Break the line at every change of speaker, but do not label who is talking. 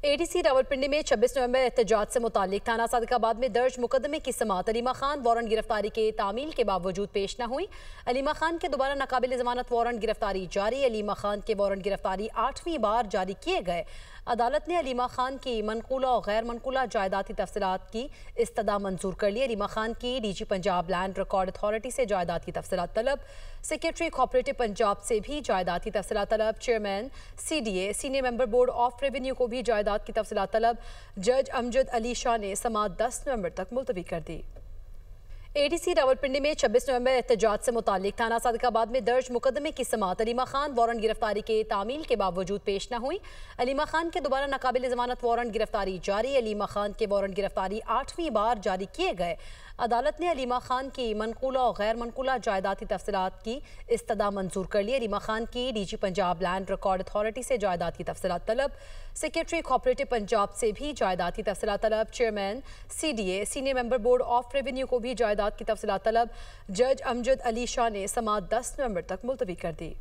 ADC Rawalpindi में 26 नवंबर एहतजाज से मुतालिक थाना सादिकाबाद में दर्ज मुकदमे की समाअत अलीमा खान वारंट गिरफ्तारी के तामील के बावजूद पेश न हुई। अलीमा खान के दोबारा नाकाबिल जमानत वारंट गिरफ्तारी जारी। अलीमा खान के वारंट गिरफ्तारी 8वीं बार जारी किए गए। अदालत ने अलीमा खान की मनकूला और गैर मनकूला जायदाद की तफसीलात की इस्तदा मंजूर कर ली। अलीमा खान की DG Punjab land record authority से जायदाद की तफसीलात तलब। सेक्रेटरी कोऑपरेटिव पंजाब से भी जायदाद की तफसीलात तलब। Chairman CDA senior member board of revenue को भी जायदाद की तफसीलात तलब। जज अमजद अली शाह ने समाअत 10 नवंबर तक मुलतवी कर दी। ADC रावलपिंडी में 26 नवंबर एहतजाज से मुतालिक थाना सादिकाबाद में दर्ज मुकदमे की समाअत अलीमा खान वारंट गिरफ्तारी के तामील के बावजूद पेश न हुई। अलीमा खान के दोबारा नाकाबिल जमानत वारंट गिरफ्तारी जारी। अलीमा खान के वारंट गिरफ्तारी 8वीं बार जारी किए गए। अदालत ने अलीमा खान की मनकूला और गैर मनकूला जायदाद की तफसीलात की इस्तदा मंजूर कर ली। अलीमा खान की DG Punjab land record authority से जायदाद की तफसीलात तलब। सेक्रेटरी कोऑपरेटिव पंजाब से भी जायदाद की तफसीलात तलब। Chairman CDA senior member board of revenue को भी जायदाद की तफसीलात तलब। जज अमजद अली शाह ने समाअत 10 नवंबर तक मुलतवी कर दी।